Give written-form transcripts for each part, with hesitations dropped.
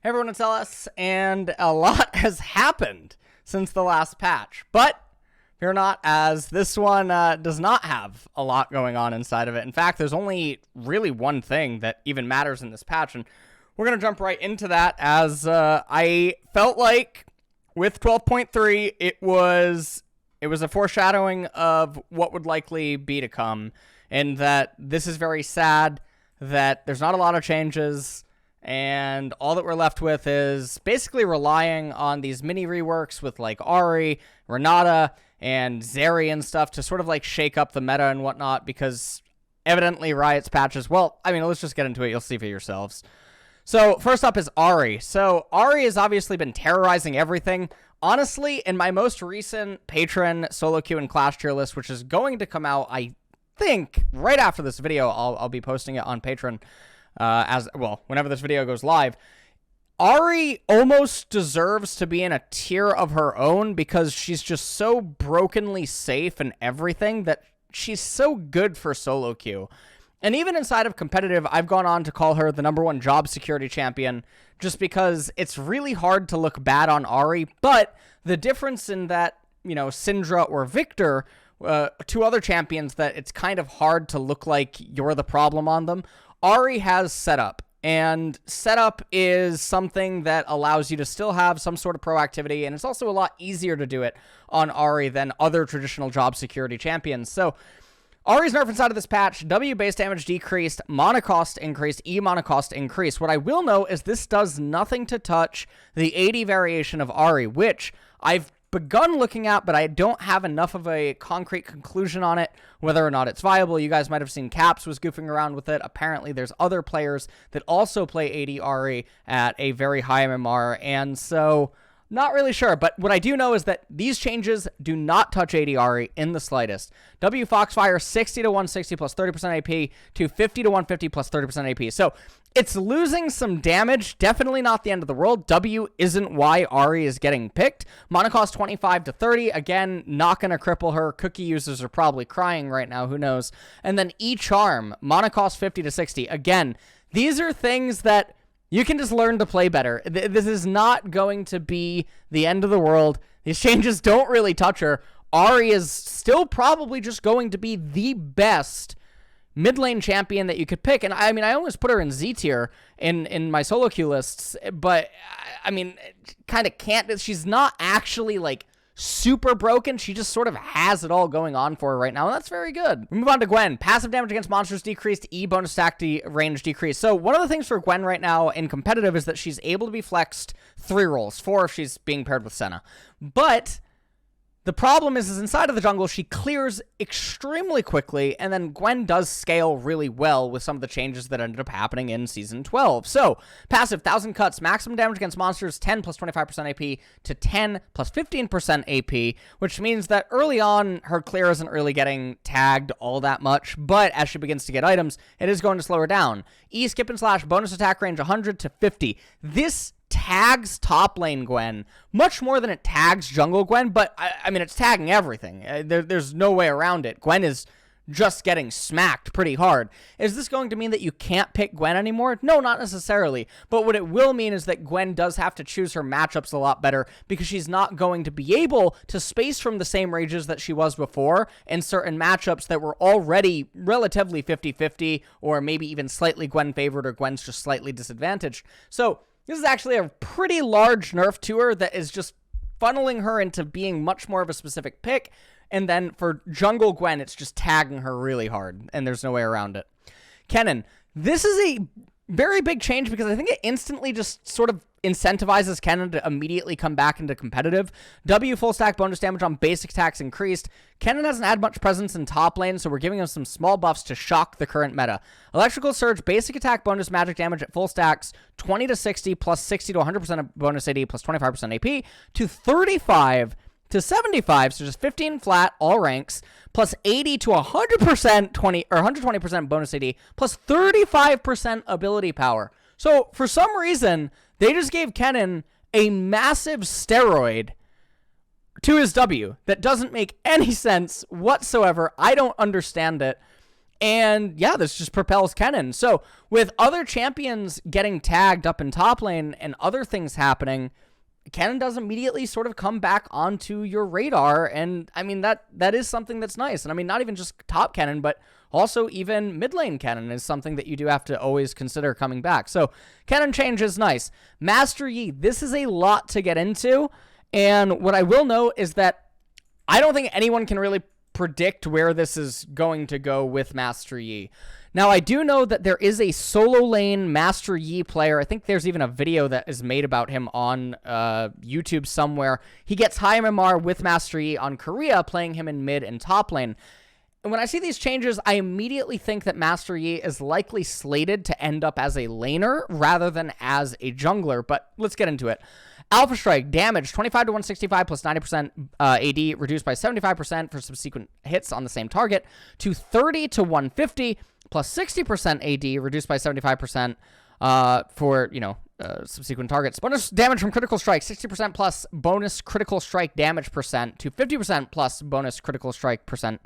Hey everyone, it's LS, and a lot has happened since the last patch, but fear not, as this one does not have a lot going on inside of it. In fact, there's only really one thing that even matters in this patch, and we're going to jump right into that, as I felt like with 12.3, it was a foreshadowing of what would likely be to come, and that this is very sad that there's not a lot of changes, and all that we're left with is basically relying on these mini reworks with like Ahri, Renata, and Zeri and stuff to sort of like shake up the meta and whatnot, because evidently Riot's patches, well, I mean, let's just get into it. You'll see for yourselves. So first up is Ahri. So Ahri has obviously been terrorizing everything. Honestly, in my most recent patron solo queue and clash tier list, which is going to come out, I think, right after this video, I'll be posting it on Patreon, as well, whenever this video goes live. Ahri almost deserves to be in a tier of her own because she's just so brokenly safe in everything that she's so good for solo queue. And even inside of competitive, I've gone on to call her the #1 job security champion just because it's really hard to look bad on Ahri. But the difference in that, you know, Syndra or Victor, two other champions that it's kind of hard to look like you're the problem on them, Ahri has setup. And setup is something that allows you to still have some sort of proactivity, and it's also a lot easier to do it on Ahri than other traditional job security champions. So Ahri's nerf inside of this patch: W base damage decreased, mana cost increased, E mana cost increased. What I will note is this does nothing to touch the AD variation of Ahri, which I've begun looking at, but I don't have enough of a concrete conclusion on it, whether or not it's viable. You guys might have seen Caps was goofing around with it. Apparently there's other players that also play AD Ahri at a very high MMR, and so not really sure. But what I do know is that these changes do not touch AD Ahri in the slightest. W Foxfire 60 to 160 plus 30% AP to 50 to 150 plus 30% AP. So it's losing some damage. Definitely not the end of the world. W isn't why Ahri is getting picked. Mana cost 25 to 30. Again, not going to cripple her. Cookie users are probably crying right now. Who knows? And then E Charm, mana cost 50 to 60. Again, these are things that you can just learn to play better. This is not going to be the end of the world. These changes don't really touch her. Ahri is still probably just going to be the best mid lane champion that you could pick. And I mean, I almost put her in Z tier in my solo queue lists, but I mean, kind of can't. She's not actually like super broken. She just sort of has it all going on for her right now, and that's very good. We move on to Gwen. Passive damage against monsters decreased, E bonus stack range decreased. So one of the things for Gwen right now in competitive is that she's able to be flexed 3 roles, 4 if she's being paired with Senna. But the problem is inside of the jungle, she clears extremely quickly, and then Gwen does scale really well with some of the changes that ended up happening in Season 12. So, passive, 1,000 cuts, maximum damage against monsters, 10 plus 25% AP to 10 plus 15% AP, which means that early on, her clear isn't really getting tagged all that much, but as she begins to get items, it is going to slow her down. E, skip and slash, bonus attack range 100 to 50. This tags top lane Gwen much more than it tags jungle Gwen, but I mean, it's tagging everything. There's no way around it. Gwen is just getting smacked pretty hard. Is this going to mean that you can't pick Gwen anymore? No, not necessarily. But what it will mean is that Gwen does have to choose her matchups a lot better, because she's not going to be able to space from the same rages that she was before in certain matchups that were already relatively 50-50, or maybe even slightly Gwen favored, or Gwen's just slightly disadvantaged. So this is actually a pretty large nerf to her that is just funneling her into being much more of a specific pick. And then for jungle Gwen, it's just tagging her really hard, and there's no way around it. Kennen, this is a very big change because I think it instantly just sort of incentivizes Kennen to immediately come back into competitive. W full stack bonus damage on basic attacks increased. Kennen hasn't had much presence in top lane, so we're giving him some small buffs to shock the current meta. Electrical Surge, basic attack bonus magic damage at full stacks, 20 to 60 plus 60 to 100% of bonus AD plus 25% AP to 35 to 75, so just 15 flat, all ranks, plus 80 to 100% 120% bonus AD, plus 35% ability power. So for some reason, they just gave Kennen a massive steroid to his W that doesn't make any sense whatsoever. I don't understand it. And yeah, this just propels Kennen. So with other champions getting tagged up in top lane and other things happening, Kennen does immediately sort of come back onto your radar. And I mean, that is something that's nice. And I mean, not even just top Kennen, but also even mid lane Kennen is something that you do have to always consider coming back. So Kennen change is nice. Master Yi, this is a lot to get into. And what I will note is that I don't think anyone can really predict where this is going to go with Master Yi. Now, I do know that there is a solo lane Master Yi player. I think there's even a video that is made about him on YouTube somewhere. He gets high MMR with Master Yi on Korea, playing him in mid and top lane. And when I see these changes, I immediately think that Master Yi is likely slated to end up as a laner rather than as a jungler. But let's get into it. Alpha Strike, damage 25 to 165 plus 90% AD, reduced by 75% for subsequent hits on the same target, to 30 to 150 plus 60% AD, reduced by 75% for, subsequent targets. Bonus damage from critical strike, 60% plus bonus critical strike damage percent to 50% plus bonus critical strike percent.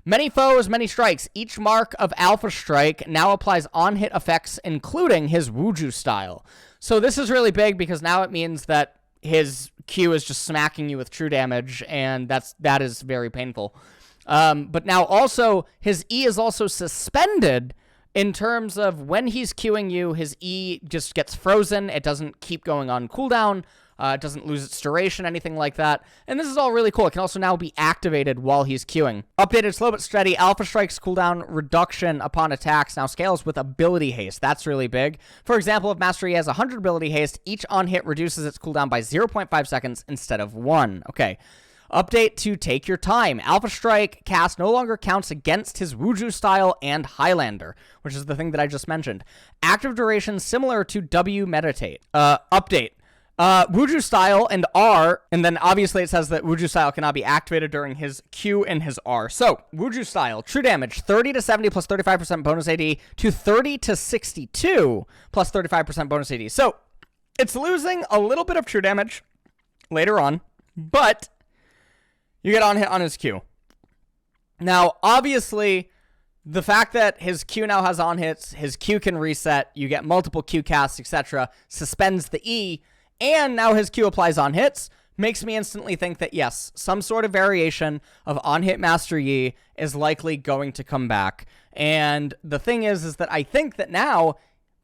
Many foes, many strikes. Each mark of Alpha Strike now applies on-hit effects, including his Wuju style. So this is really big because now it means that his Q is just smacking you with true damage, and that is very painful. But now also, his E is also suspended in terms of when he's Qing you, his E just gets frozen. It doesn't keep going on cooldown. It doesn't lose its duration, anything like that. And this is all really cool. It can also now be activated while he's queuing. Updated slow but steady. Alpha Strike's cooldown reduction upon attacks now scales with ability haste. That's really big. For example, if Master Yi has 100 ability haste, each on-hit reduces its cooldown by 0.5 seconds instead of 1. Okay. Update to take your time. Alpha Strike cast no longer counts against his Wuju style and Highlander, which is the thing that I just mentioned. Active duration similar to W Meditate. Update. Wuju style and R, and then obviously it says that Wuju style cannot be activated during his Q and his R. So, Wuju style, true damage, 30 to 70 plus 35% bonus AD to 30 to 62 plus 35% bonus AD. So, it's losing a little bit of true damage later on, but you get on hit on his Q. Now, obviously, the fact that his Q now has on hits, his Q can reset, you get multiple Q casts, etc., suspends the E, and now his Q applies on hits, makes me instantly think that, yes, some sort of variation of on-hit Master Yi is likely going to come back. And the thing is that I think that now,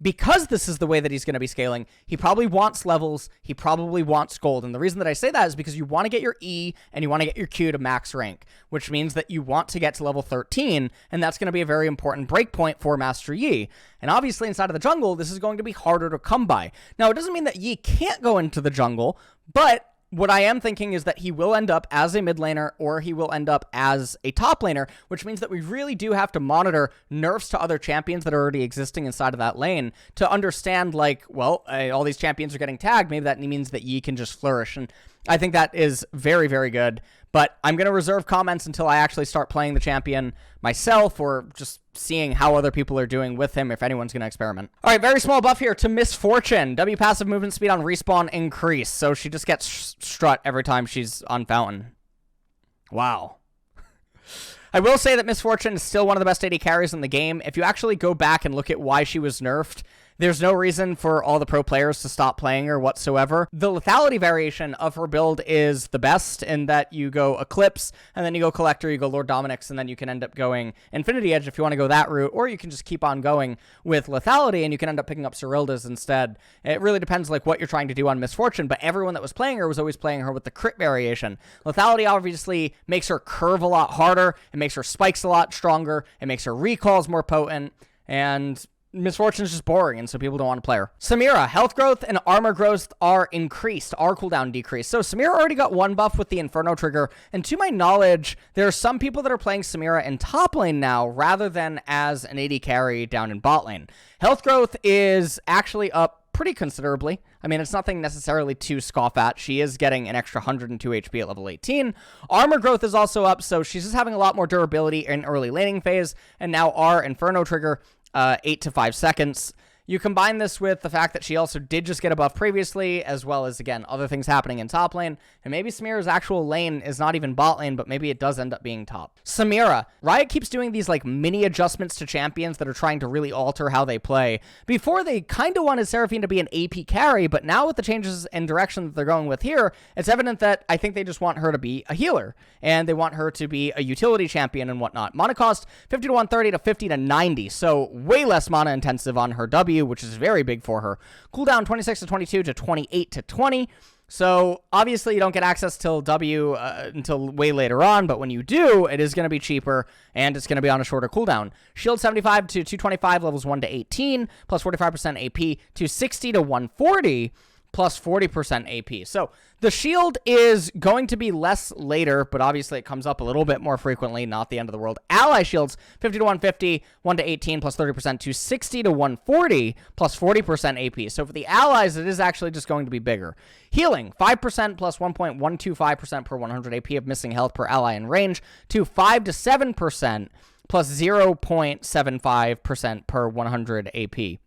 because this is the way that he's going to be scaling, he probably wants levels, he probably wants gold. And the reason that I say that is because you want to get your E and you want to get your Q to max rank, which means that you want to get to level 13, and that's going to be a very important breakpoint for Master Yi. And obviously inside of the jungle, this is going to be harder to come by. Now, it doesn't mean that Yi can't go into the jungle, but what I am thinking is that he will end up as a mid laner or he will end up as a top laner, which means that we really do have to monitor nerfs to other champions that are already existing inside of that lane to understand, like, well, all these champions are getting tagged. Maybe that means that Yi can just flourish. And I think that is very, very good. But I'm going to reserve comments until I actually start playing the champion myself or just seeing how other people are doing with him, if anyone's going to experiment. All right, very small buff here to Misfortune. W passive movement speed on respawn increase. So she just gets strut every time she's on Fountain. Wow. I will say that Misfortune is still one of the best AD carries in the game. If you actually go back and look at why she was nerfed, there's no reason for all the pro players to stop playing her whatsoever. The lethality variation of her build is the best in that you go Eclipse, and then you go Collector, you go Lord Dominic's, and then you can end up going Infinity Edge if you want to go that route, or you can just keep on going with lethality, and you can end up picking up Cyrilda's instead. It really depends like what you're trying to do on Misfortune, but everyone that was playing her was always playing her with the crit variation. Lethality obviously makes her curve a lot harder, it makes her spikes a lot stronger, it makes her recalls more potent, and Misfortune is just boring, and so people don't want to play her. Samira, health growth and armor growth are increased. R cooldown decreased. So Samira already got one buff with the Inferno trigger, and to my knowledge, there are some people that are playing Samira in top lane now rather than as an AD carry down in bot lane. Health growth is actually up pretty considerably. I mean, it's nothing necessarily to scoff at. She is getting an extra 102 HP at level 18. Armor growth is also up, so she's just having a lot more durability in early laning phase, and now R Inferno trigger 8 to 5 seconds. You combine this with the fact that she also did just get a buff previously, as well as, again, other things happening in top lane, and maybe Samira's actual lane is not even bot lane, but maybe it does end up being top. Samira. Riot keeps doing these, like, mini adjustments to champions that are trying to really alter how they play. Before, they kind of wanted Seraphine to be an AP carry, but now with the changes in direction that they're going with here, it's evident that I think they just want her to be a healer, and they want her to be a utility champion and whatnot. Mana cost 50 to 130 to 50 to 90, so way less mana intensive on her W, which is very big for her. Cooldown 26 to 22 to 28 to 20. So obviously you don't get access till W until way later on, but when you do, it is going to be cheaper and it's going to be on a shorter cooldown. Shield 75 to 225, levels 1 to 18, plus 45% AP, to 60 to 140, plus 40% AP. So the shield is going to be less later, but obviously it comes up a little bit more frequently, not the end of the world. Ally shields, 50 to 150, 1 to 18, plus 30%, to 60 to 140, plus 40% AP. So for the allies, it is actually just going to be bigger. Healing, 5% plus 1.125% per 100 AP of missing health per ally in range, to 5 to 7%, plus 0.75% per 100 AP.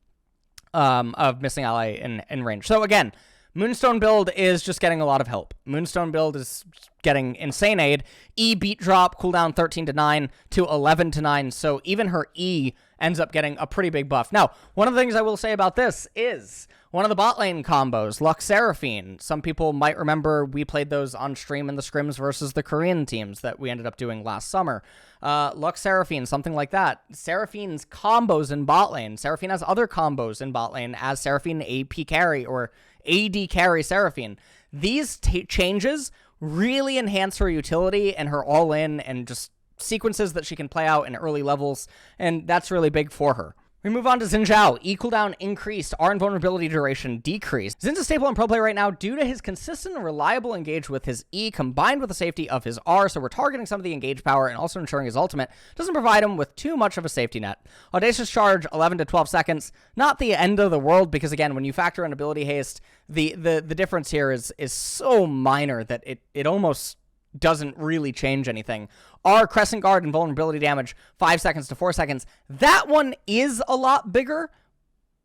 Of missing ally in range. So again, Moonstone build is just getting a lot of help. Moonstone build is getting insane aid. E beat drop, cooldown 13 to 9 to 11 to 9. So even her E ends up getting a pretty big buff. Now, one of the things I will say about this is one of the bot lane combos, Lux Seraphine. Some people might remember we played those on stream in the scrims versus the Korean teams that we ended up doing last summer. Lux Seraphine, something like that. Seraphine's combos in bot lane. Seraphine has other combos in bot lane as Seraphine AP carry or AD carry Seraphine. These changes really enhance her utility and her all-in and just sequences that she can play out in early levels, and that's really big for her. We move on to Xin Zhao. E cooldown increased, R invulnerability duration decreased. Zin's a staple in pro play right now due to his consistent and reliable engage with his E combined with the safety of his R, so we're targeting some of the engage power and also ensuring his ultimate doesn't provide him with too much of a safety net. Audacious charge, 11 to 12 seconds. Not the end of the world because, again, when you factor in ability haste, the difference here is so minor that it almost doesn't really change anything. Our Crescent Guard and vulnerability damage, 5 seconds to 4 seconds. That one is a lot bigger,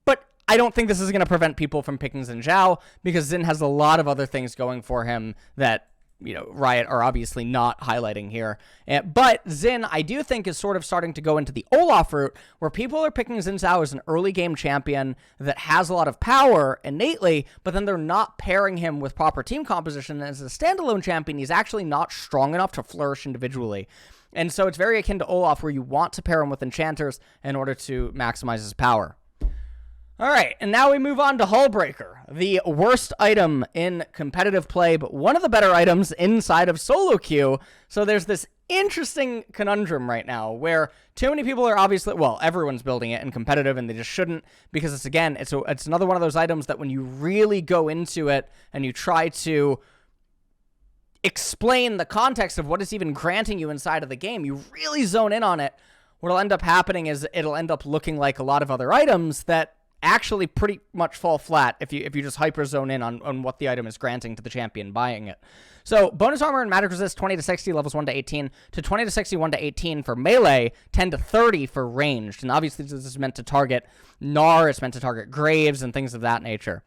but I don't think this is going to prevent people from picking Xin Zhao because Xin has a lot of other things going for him that, you know, Riot are obviously not highlighting here. But Xin, I do think, is sort of starting to go into the Olaf route where people are picking Xin Zhao as an early game champion that has a lot of power innately, but then they're not pairing him with proper team composition. As a standalone champion, he's actually not strong enough to flourish individually. And so it's very akin to Olaf where you want to pair him with enchanters in order to maximize his power. All right, and now we move on to Hullbreaker, the worst item in competitive play, but one of the better items inside of solo queue. So there's this interesting conundrum right now where too many people are obviously, well, everyone's building it in competitive and they just shouldn't because it's, again, it's another one of those items that when you really go into it and you try to explain the context of what it's even granting you inside of the game, you really zone in on it. What'll end up happening is it'll end up looking like a lot of other items that actually pretty much fall flat if you just hyper zone in on what the item is granting to the champion buying it. So bonus armor and magic resist 20 to 60 levels 1 to 18 to 20 to 60 1 to 18 for melee, 10 to 30 for ranged. And obviously this is meant to target Gnar, it's meant to target Graves and things of that nature.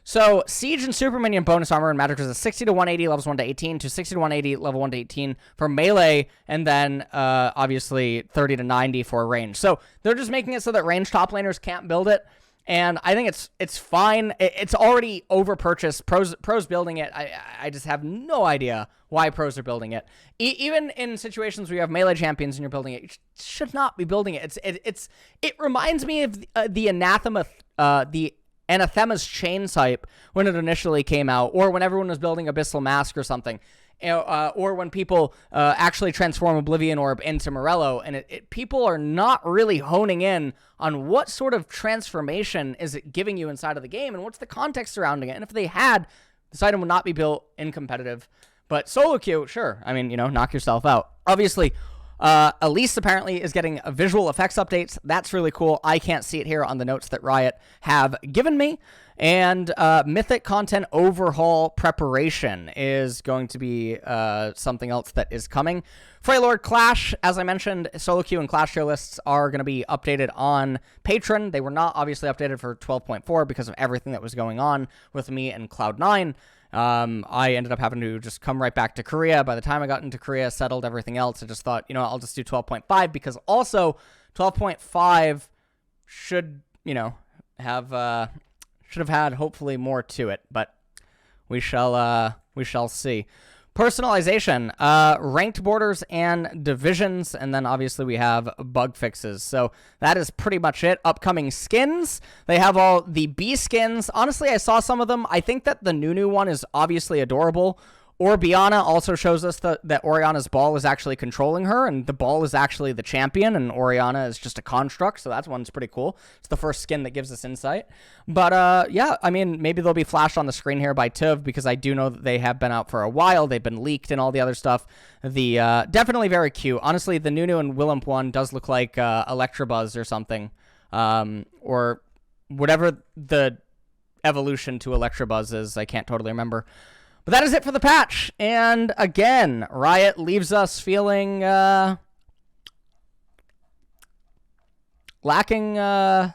So Siege and Super Minion bonus armor and magic resist 60 to 180 levels 1 to 18 to 60 to 180 level 1 to 18 for melee, and then obviously 30 to 90 for range. So they're just making it so that range top laners can't build it. And I think it's fine. It's already over-purchased. Pros building it. I just have no idea why pros are building it. Even in situations where you have melee champions and you're building it, you should not be building it. It reminds me of the Anathema's Chain type when it initially came out, or when everyone was building Abyssal Mask or something. Or when people actually transform Oblivion Orb into Morello, and people are not really honing in on what sort of transformation is it giving you inside of the game, and what's the context surrounding it. And if they had, this item would not be built in competitive. But solo queue, sure. I mean, knock yourself out. Obviously, Elise apparently is getting visual effects updates. That's really cool. I can't see it here on the notes that Riot have given me. And Mythic content overhaul preparation is going to be something else that is coming. Freylord Clash, as I mentioned, solo queue and Clash tier lists are going to be updated on Patreon. They were not obviously updated for 12.4 because of everything that was going on with me and Cloud9. I ended up having to just come right back to Korea. By the time I got into Korea, settled everything else, I just thought, you know, I'll just do 12.5 because also 12.5 should, you know, have should have had hopefully more to it, but we shall see. Personalization, ranked borders and divisions, and then obviously we have bug fixes. So that is pretty much it. Upcoming skins, they have all the B skins. Honestly, I saw some of them. I think that the new one is obviously adorable. Orbiana also shows us that Oriana's ball is actually controlling her, and the ball is actually the champion, and Oriana is just a construct, so that one's pretty cool. It's the first skin that gives us insight. But, yeah, I mean, maybe they'll be flashed on the screen here by Tuv, because I do know that they have been out for a while. They've been leaked and all the other stuff. Definitely very cute. Honestly, the Nunu and Willump one does look like Electabuzz or something, or whatever the evolution to Electabuzz is. I can't totally remember. But that is it for the patch. And again, Riot leaves us feeling lacking. I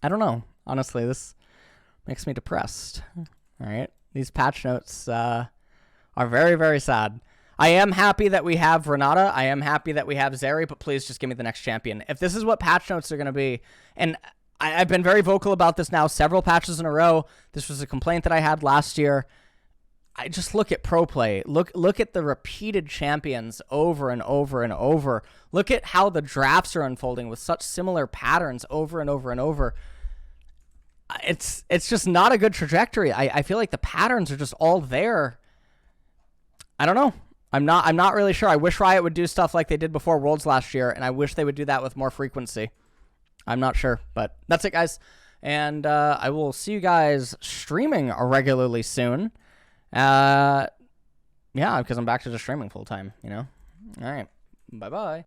don't know. Honestly, this makes me depressed. All right. These patch notes are very, very sad. I am happy that we have Renata. I am happy that we have Zeri, but please just give me the next champion. If this is what patch notes are going to be, and I've been very vocal about this now several patches in a row. This was a complaint that I had last year. I just look at pro play. Look at the repeated champions over and over and over. Look at how the drafts are unfolding with such similar patterns over and over and over. It's just not a good trajectory. I feel like the patterns are just all there. I don't know. I'm not really sure. I wish Riot would do stuff like they did before Worlds last year, and I wish they would do that with more frequency. I'm not sure, but that's it, guys. And I will see you guys streaming regularly soon. Yeah, because I'm back to just streaming full time, you know? All right. Bye-bye.